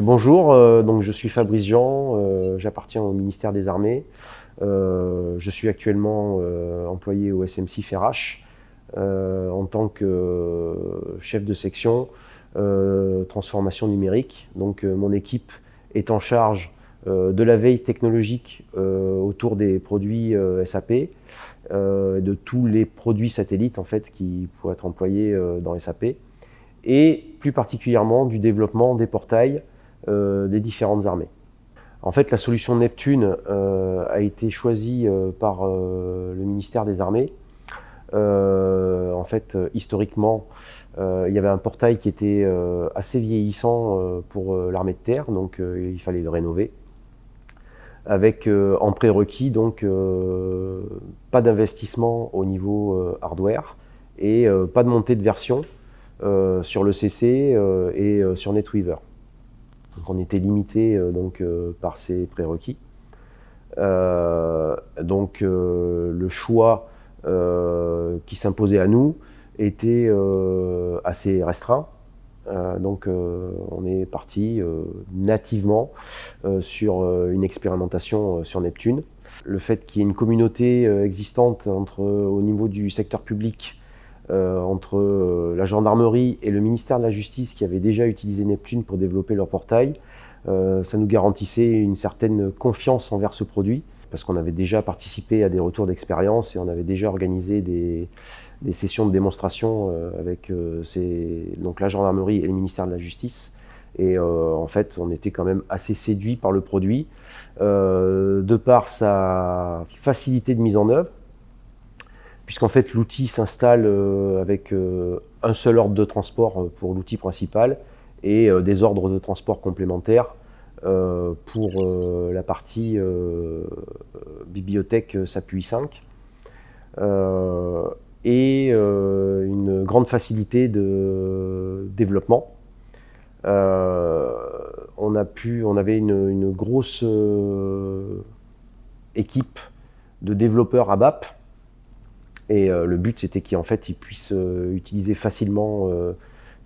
Bonjour, donc je suis Fabrice Jean, j'appartiens au ministère des Armées. Je suis actuellement employé au SMC RH en tant que chef de section transformation numérique. Donc mon équipe est en charge de la veille technologique autour des produits SAP, de tous les produits satellites en fait qui pourraient être employés dans SAP, et plus particulièrement du développement des portails des différentes armées. En fait, la solution Neptune a été choisie par le ministère des Armées. Historiquement, il y avait un portail qui était assez vieillissant pour l'armée de terre, donc il fallait le rénover. Avec en prérequis, donc, pas d'investissement au niveau hardware et pas de montée de version sur le CC et sur NetWeaver. Donc on était limité par ces prérequis. Le choix qui s'imposait à nous était assez restreint. On est parti nativement sur une expérimentation sur Neptune. Le fait qu'il y ait une communauté existante au niveau du secteur public, entre la gendarmerie et le ministère de la Justice qui avait déjà utilisé Neptune pour développer leur portail, ça nous garantissait une certaine confiance envers ce produit, parce qu'on avait déjà participé à des retours d'expérience et on avait déjà organisé des sessions de démonstration avec donc la gendarmerie et le ministère de la Justice. Et en fait, on était quand même assez séduit par le produit, de par sa facilité de mise en œuvre, puisqu'en fait l'outil s'installe avec un seul ordre de transport pour l'outil principal et des ordres de transport complémentaires pour la partie bibliothèque SAP 5, et une grande facilité de développement. On avait une grosse équipe de développeurs ABAP. Et le but, c'était qu'en fait, ils puissent utiliser facilement,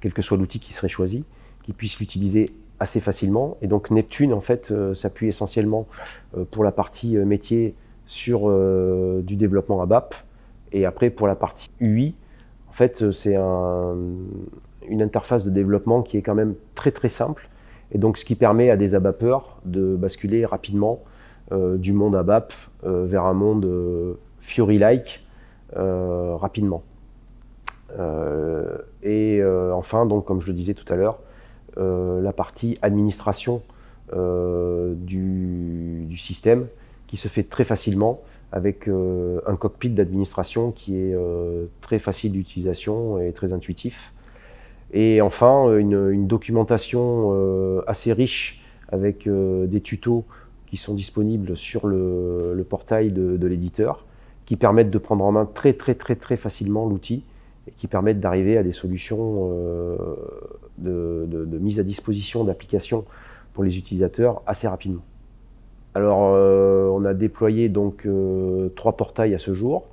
quel que soit l'outil qui serait choisi, qu'ils puissent l'utiliser assez facilement. Et donc Neptune, en fait, s'appuie essentiellement pour la partie métier sur du développement ABAP. Et après, pour la partie UI, en fait, c'est une interface de développement qui est quand même très très simple. Et donc, ce qui permet à des ABAPeurs de basculer rapidement du monde ABAP vers un monde Fiori-like, rapidement. Enfin, donc, comme je le disais tout à l'heure, la partie administration du système qui se fait très facilement avec un cockpit d'administration qui est très facile d'utilisation et très intuitif. Et enfin, une documentation assez riche avec des tutos qui sont disponibles sur le portail de l'éditeur, qui permettent de prendre en main très facilement l'outil et qui permettent d'arriver à des solutions de mise à disposition d'applications pour les utilisateurs assez rapidement. Alors on a déployé donc 3 portails à ce jour.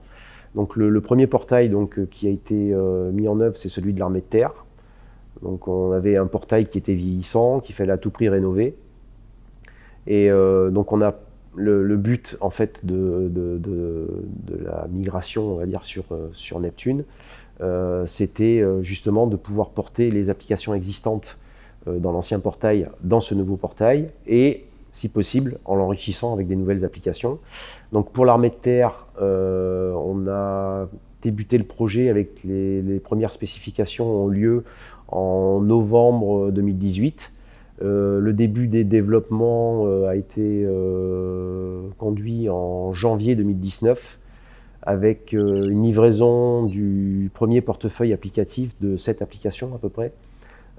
Donc le premier portail qui a été mis en œuvre, c'est celui de l'armée de terre. Donc on avait un portail qui était vieillissant, qu'il fallait à tout prix rénover. Et donc on a le but en fait de la migration, on va dire, sur Neptune, c'était justement de pouvoir porter les applications existantes dans l'ancien portail dans ce nouveau portail, et si possible en l'enrichissant avec des nouvelles applications. Donc pour l'armée de terre, on a débuté le projet avec les premières spécifications ont lieu en novembre 2018. Le début des développements a été conduit en janvier 2019 avec une livraison du premier portefeuille applicatif de 7 applications à peu près,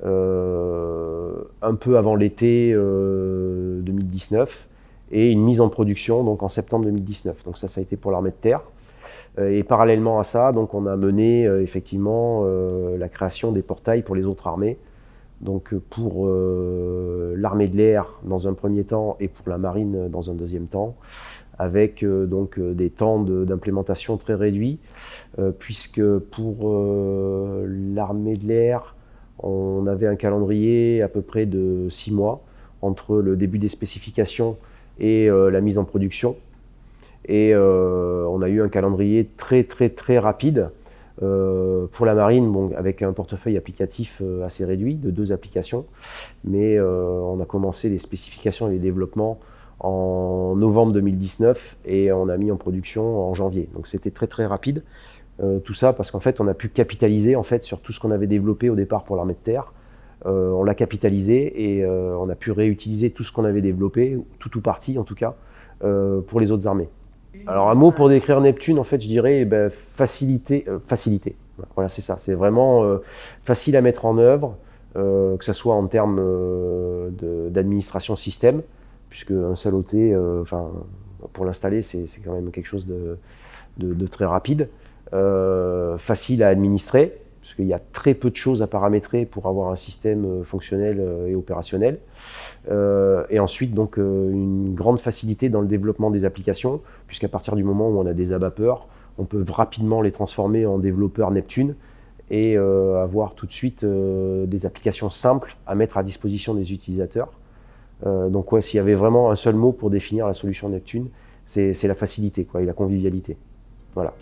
un peu avant l'été 2019, et une mise en production donc en septembre 2019. Donc ça a été pour l'armée de terre. Et parallèlement à ça, donc on a mené effectivement la création des portails pour les autres armées. Donc pour l'armée de l'air dans un premier temps et pour la marine dans un deuxième temps, avec des temps d'implémentation très réduits, puisque pour l'armée de l'air, on avait un calendrier à peu près de 6 mois, entre le début des spécifications et la mise en production. Et on a eu un calendrier très rapide. Pour la marine, bon, avec un portefeuille applicatif assez réduit, de 2 applications, mais on a commencé les spécifications et les développements en novembre 2019 et on a mis en production en janvier. Donc c'était très rapide. Tout ça parce qu'en fait on a pu capitaliser en fait, sur tout ce qu'on avait développé au départ pour l'armée de terre. On l'a capitalisé et on a pu réutiliser tout ce qu'on avait développé, tout ou partie en tout cas, pour les autres armées. Alors un mot pour décrire Neptune, en fait, je dirais facilité. Voilà, c'est ça. C'est vraiment facile à mettre en œuvre, que ce soit en termes d'administration système, puisque un seul OT, pour l'installer, c'est quand même quelque chose de très rapide. Facile à administrer, parce qu'il y a très peu de choses à paramétrer pour avoir un système fonctionnel et opérationnel. Et ensuite, donc, une grande facilité dans le développement des applications, puisqu'à partir du moment où on a des abappeurs, on peut rapidement les transformer en développeurs Neptune et avoir tout de suite des applications simples à mettre à disposition des utilisateurs. Donc ouais, s'il y avait vraiment un seul mot pour définir la solution Neptune, c'est la facilité, quoi, et la convivialité. Voilà.